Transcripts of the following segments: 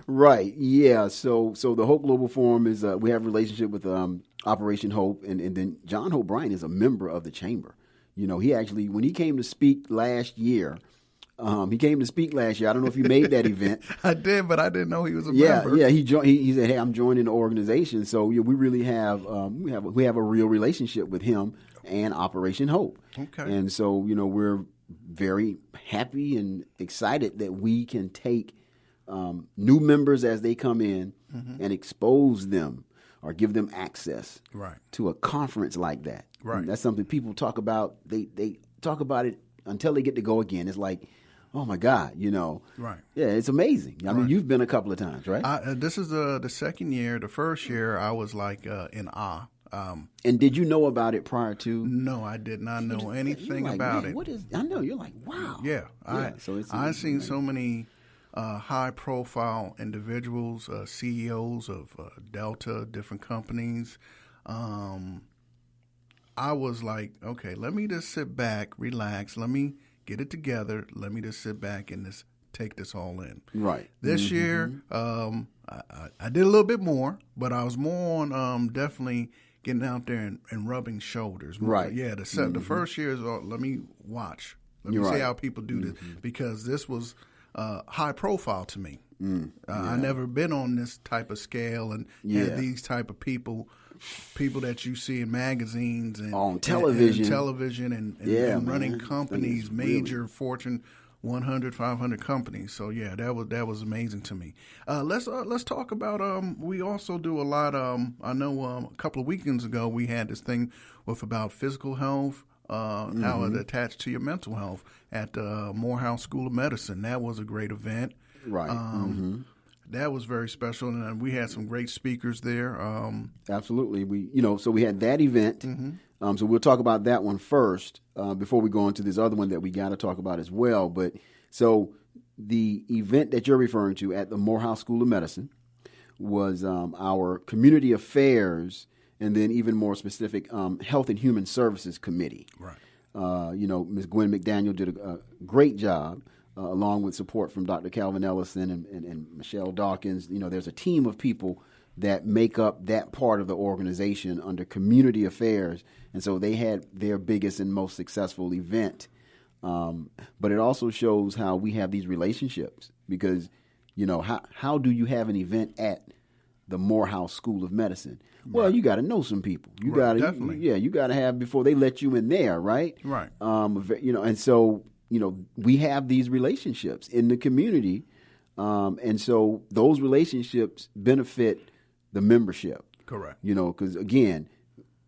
Right. Yeah. So the Hope Global Forum is we have a relationship with Operation Hope, and then John Hope Bryant is a member of the chamber. You know, he actually when he came to speak last year. He came to speak last year. I don't know if you made that event. I did, but I didn't know he was a member. member. Yeah. He said, "Hey, I'm joining the organization." So yeah, we really have we have a real relationship with him and Operation Hope. Okay. And so we're very happy and excited that we can take new members as they come in and expose them or give them access to a conference like that. Right. And that's something people talk about. They talk about it until they get to go again. It's like, oh my God, Right. Yeah, it's amazing. I mean, you've been a couple of times, right? This is the second year. The first year, I was like in awe. And did you know about it prior to? No, I did not know anything about it. What is? I know you're like, wow. Yeah, I've seen right. so many high-profile individuals, CEOs of Delta, different companies. I was like, okay, let me just sit back, relax, let me get it together, let me just sit back and just take this all in. Right. This year, I did a little bit more, but I was more on definitely getting out there and rubbing shoulders. Right. Yeah, the first year is, let me watch. Let me see how people do this, because this was high profile to me. I never been on this type of scale and had these type of people that you see in magazines and on television, and running companies, major Fortune 100, 500 companies. So yeah, that was amazing to me. Let's talk about. We also do a lot. I know a couple of weekends ago we had this thing with about physical health. How it attached to your mental health at the Morehouse School of Medicine. That was a great event. Right. That was very special, and we had some great speakers there. Absolutely. So we had that event. So we'll talk about that one first before we go on to this other one that we got to talk about as well. But so the event that you're referring to at the Morehouse School of Medicine was our community affairs, and then even more specific, Health and Human Services Committee. Right. Ms. Gwen McDaniel did a great job, along with support from Dr. Calvin Ellison and Michelle Dawkins. There's a team of people that make up that part of the organization under community affairs. And so they had their biggest and most successful event. But it also shows how we have these relationships because, how do you have an event at the Morehouse School of Medicine? Well, you got to know some people. You got to, you got to have before they let you in there, right? Right. And so, we have these relationships in the community, and so those relationships benefit the membership. Correct. Because again,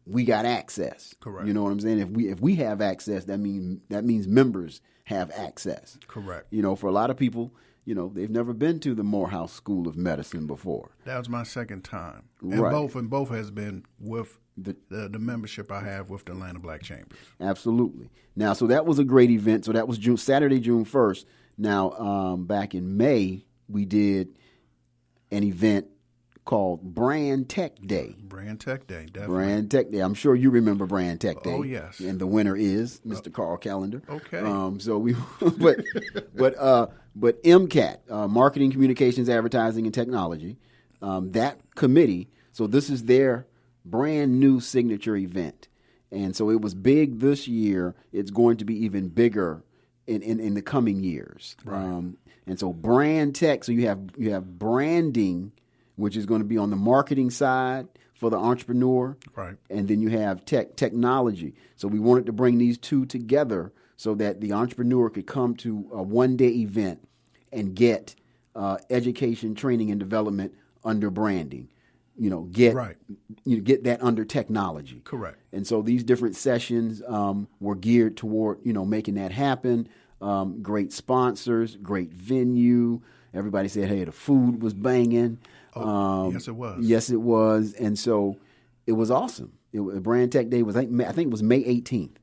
we got access. Correct. You know what I'm saying? If we have access, that means members have access. Correct. For a lot of people, they've never been to the Morehouse School of Medicine before. That was my second time. Right. And both has been with the membership I have with the Atlanta Black Chambers. Absolutely. Now, so that was a great event. So that was Saturday, June 1st. Now, back in May, we did an event called Brand Tech Day. Brand Tech Day, definitely. Brand Tech Day. I'm sure you remember Brand Tech Day. Oh, yes. And the winner is Mr. Carl Callender. Okay. So we, but MCAT, Marketing, Communications, Advertising, and Technology, that committee. So this is their brand new signature event, and so it was big this year. It's going to be even bigger in the coming years. Right. And so Brand Tech. So you have branding, which is going to be on the marketing side for the entrepreneur. Right. And then you have technology. So we wanted to bring these two together so that the entrepreneur could come to a one-day event and get education, training, and development under branding. Get that under technology. Correct. And so these different sessions were geared toward, making that happen. Great sponsors, great venue. Everybody said, hey, the food was banging. Yes, it was. Yes, it was. And so it was awesome. Brand Tech Day was, I think it was May 18th.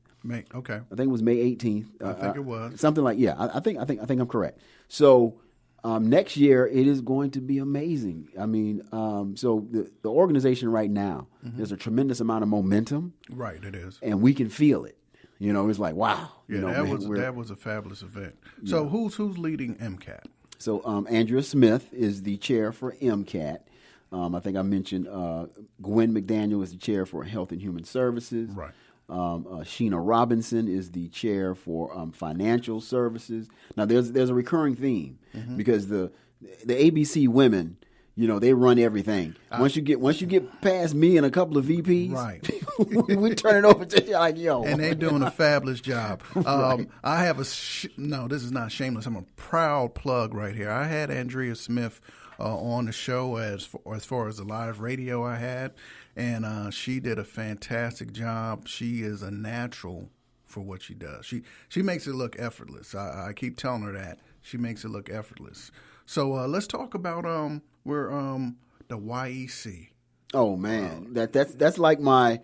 Okay. I think it was May 18th. I think it was. Something like, I think I'm correct. So next year, it is going to be amazing. I mean, so the organization right now, there's a tremendous amount of momentum. Right, it is. And we can feel it. It's like, wow. Yeah, that was a fabulous event. So who's leading MCAT? So Andrea Smith is the chair for MCAT. I think I mentioned Gwen McDaniel is the chair for Health and Human Services. Right. Sheena Robinson is the chair for Financial Services. Now, there's a recurring theme because the ABC women, they run everything. Once you get past me and a couple of VPs, right, we turn it over to you like, yo. And they're doing a fabulous job. Right. I have no, this is not shameless. I'm a proud plug right here. I had Andrea Smith on the show as far as the live radio I had, and she did a fantastic job. She is a natural for what she does. She makes it look effortless. I keep telling her that. She makes it look effortless. So let's talk about the YEC. Oh man, that's like my,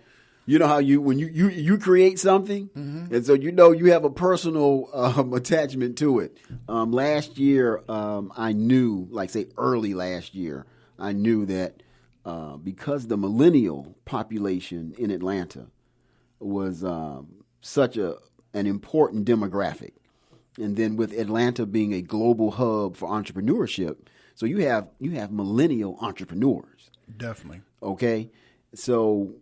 how when you create something, and so you have a personal attachment to it. Last year, I knew, early last year, I knew that because the millennial population in Atlanta was such an important demographic, and then with Atlanta being a global hub for entrepreneurship, so you have millennial entrepreneurs. Definitely. Okay, so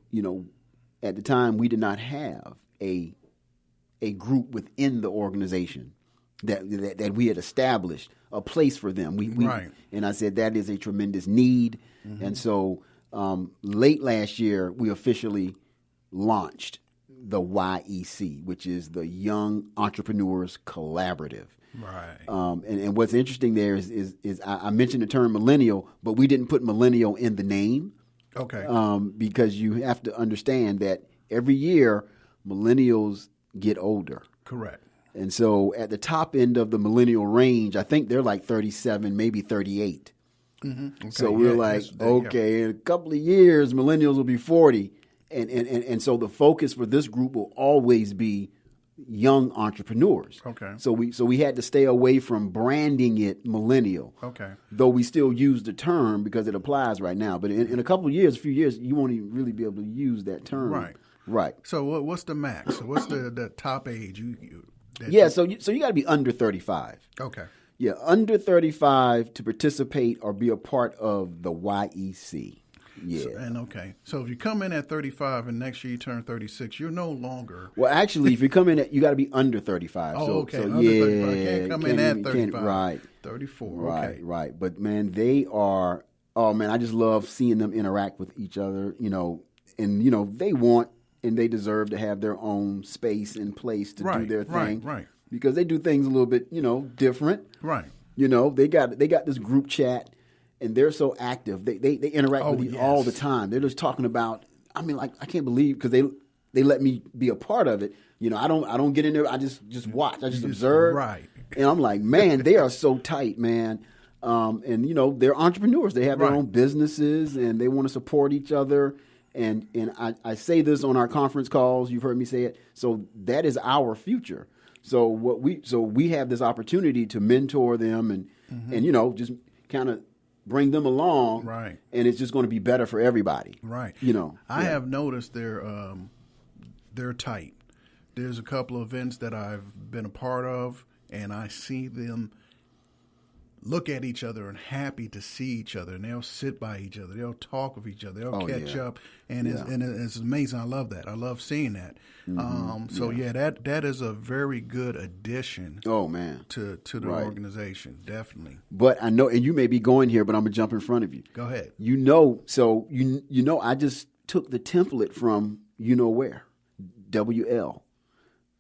at the time we did not have a group within the organization that we had established a place for them. We right. And I said that is a tremendous need, and so late last year we officially launched the YEC, which is the Young Entrepreneurs Collaborative. Right. And what's interesting there is I mentioned the term millennial, but we didn't put millennial in the name. Okay. Because you have to understand that every year millennials get older. Correct. And so at the top end of the millennial range, I think they're like 37, maybe 38. Okay. So we're in a couple of years, millennials will be 40. And so the focus for this group will always be young entrepreneurs. Okay. So we had to stay away from branding it millennial. Okay. Though we still use the term because it applies right now. But in a couple of years, a few years, you won't even really be able to use that term. Right. Right. So what's the max? What's the top age? So you got to be under 35. Okay. Yeah, under 35 to participate or be a part of the YEC. Yeah. So if you come in at 35 and next year you turn 36, you're no longer. Well, actually, if you come in you got to be under 35. Oh, okay. So under 35. You can't come in at 35. Right. 34. Right, okay. right. But man, they are. Oh man, I just love seeing them interact with each other. And they want and they deserve to have their own space and place to do their thing. Right. Because they do things a little bit, different. Right. They got this group chat. And they're so active. They interact with you all the time. They're just talking about. I mean, I can't believe because they let me be a part of it. I don't get in there. I just watch. I just observe. Right. And I'm like, man, they are so tight, man. And they're entrepreneurs. They have their own businesses, and they want to support each other. And I say this on our conference calls. You've heard me say it. So that is our future. So we have this opportunity to mentor them and just kind of bring them along, right? And it's just going to be better for everybody, right? I have noticed they're tight. There's a couple of events that I've been a part of, and I see them look at each other and happy to see each other, and they'll sit by each other, they'll talk with each other, they'll catch up, and it's amazing. I love that. I love seeing that. That is a very good addition. Oh man, to the organization, definitely. But I know, and you may be going here, but I'm gonna jump in front of you. Go ahead. I just took the template from where, WL,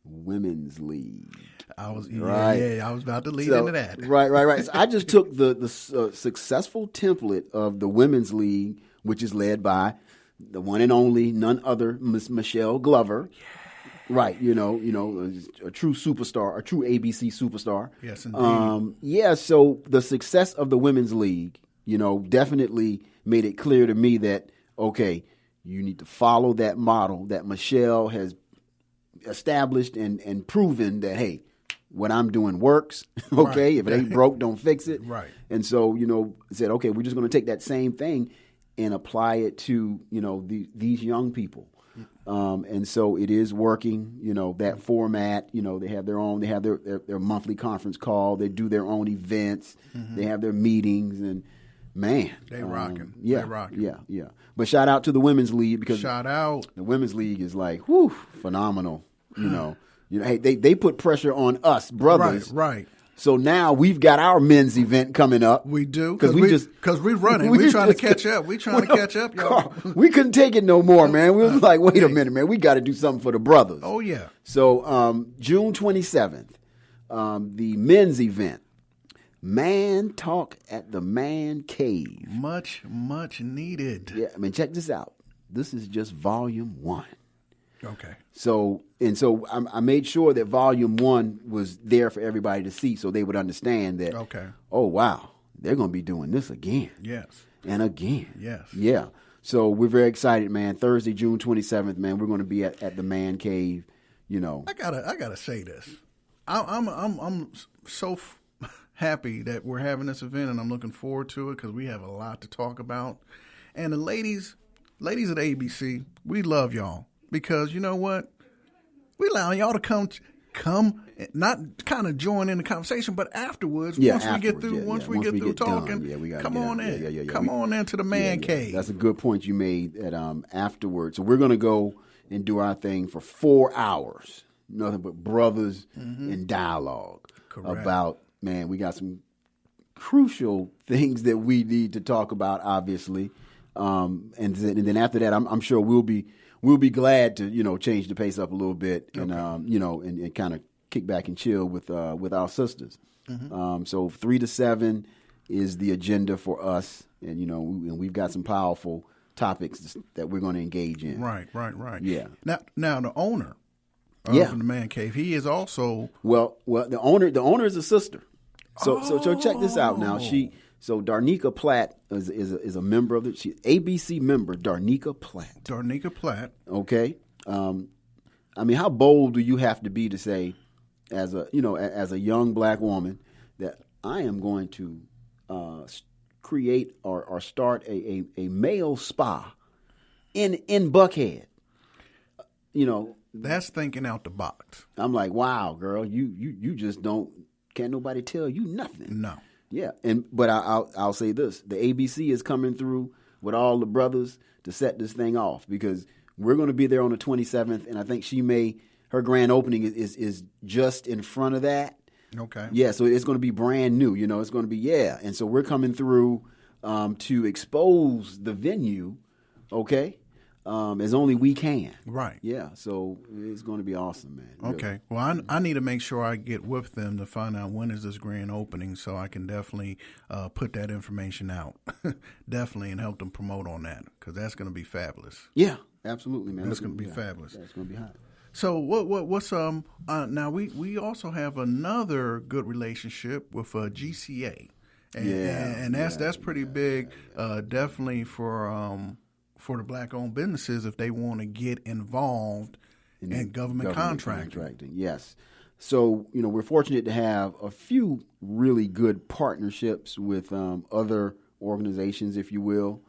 Women's League. I was about to lead into that. Right. So I just took the successful template of the Women's League, which is led by the one and only, none other, Miss Michelle Glover. Yeah. Right, a true superstar, a true ABC superstar. Yes, indeed. So the success of the Women's League, definitely made it clear to me that, okay, you need to follow that model that Michelle has established and proven that, hey, what I'm doing works. Okay, if it ain't broke, don't fix it. Right. And so, said, okay, we're just going to take that same thing and apply it to, these young people. And so it is working, that format, they have their monthly conference call. They do their own events. They have their meetings, and man, they rocking. Yeah. They rocking. Yeah. But shout out to the Women's League, because shout out. The Women's League is like, whew, phenomenal. Hey, they put pressure on us brothers. Right. So now we've got our men's event coming up. We do, because we're running. We're trying to catch up. We're trying to catch up, y'all. We couldn't take it no more, man. We was like, wait a minute, man. We got to do something for the brothers. Oh yeah. So June 27th, the men's event, Man Talk at the Man Cave. Much needed. Yeah, I mean, check this out. This is just volume 1. Okay. So I made sure that volume 1 was there for everybody to see, so they would understand that. Okay. Oh wow, they're going to be doing this again. Yes. And again. Yes. Yeah. So we're very excited, man. Thursday, June 27th, man. We're going to be at the Man Cave. I gotta say this. I'm so happy that we're having this event, and I'm looking forward to it because we have a lot to talk about. And the ladies at ABC, we love y'all. Because you know what? We allow y'all to come, not kind of join in the conversation, but afterwards, once we get through talking, come on in. Come on into the Man Cave. That's a good point you made at afterwards. So we're going to go and do our thing for 4 hours. Nothing but brothers and dialogue. Correct. About, man, we got some crucial things that we need to talk about, obviously. And then after that, I'm sure we'll be glad to change the pace up a little bit and and kind of kick back and chill with our sisters. So 3 to 7 is the agenda for us, and we've got some powerful topics that we're going to engage in. Right. Yeah. Now the owner of the Man Cave, he is also well the owner is a sister. So check this out now. So Darnika Platt is a member of ABC member, Darnika Platt. Darnika Platt. Okay. I mean, how bold do you have to be to say, as a young black woman, that I am going to create or start a male spa in Buckhead? That's thinking out the box. I'm like, wow, girl, you just can't nobody tell you nothing. No. Yeah, but I'll say this: the ABC is coming through with all the brothers to set this thing off, because we're going to be there on the 27th, and I think her grand opening is just in front of that. Okay. Yeah, so it's going to be brand new. It's going to be and so we're coming through to expose the venue. Okay. As only we can. Right. Yeah, so it's going to be awesome, man. Really. Okay. Well, I need to make sure I get with them to find out when is this grand opening, so I can definitely put that information out. Definitely, and help them promote on that, because that's going to be fabulous. Yeah, absolutely, man. That's going to be fabulous. That's going to be hot. So what's now we also have another good relationship with GCA, and that's pretty big. Definitely for the black-owned businesses, if they want to get involved in government contracting. Yes. So, we're fortunate to have a few really good partnerships with other organizations, if you will,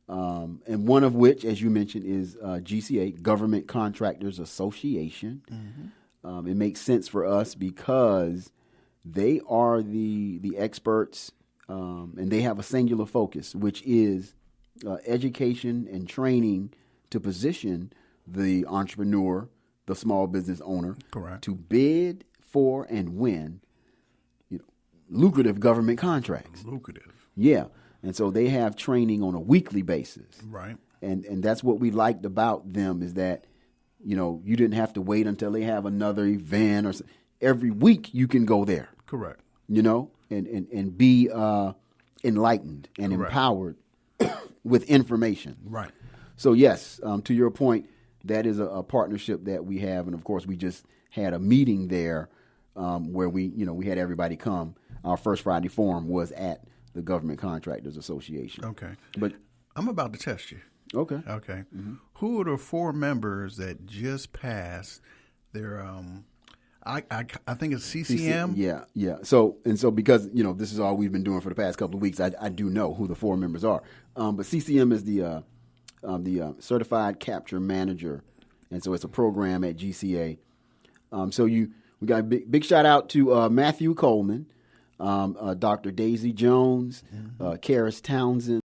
and one of which, as you mentioned, is GCA, Government Contractors Association. Mm-hmm. It makes sense for us because they are the experts, and they have a singular focus, which is education and training to position the entrepreneur, the small business owner, correct, to bid for and win lucrative government contracts. Lucrative. Yeah. And so they have training on a weekly basis. Right. And that's what we liked about them, is that, you didn't have to wait until they have another event or every week you can go there. Correct. And be enlightened and correct, empowered with information. Right. So yes, to your point, that is a partnership that we have, and of course we just had a meeting there where we had everybody come. Our first Friday forum was at the Government Contractors Association. Okay. But I'm about to test you. Okay. Okay. Mm-hmm. Who are the 4 members that just passed their I think it's CCM. Yeah. So because this is all we've been doing for the past couple of weeks, I do know who the 4 members are. But CCM is the Certified Capture Manager and so it's a program at GCA. We got a big shout out to Matthew Coleman, Dr. Daisy Jones, Karis Townsend.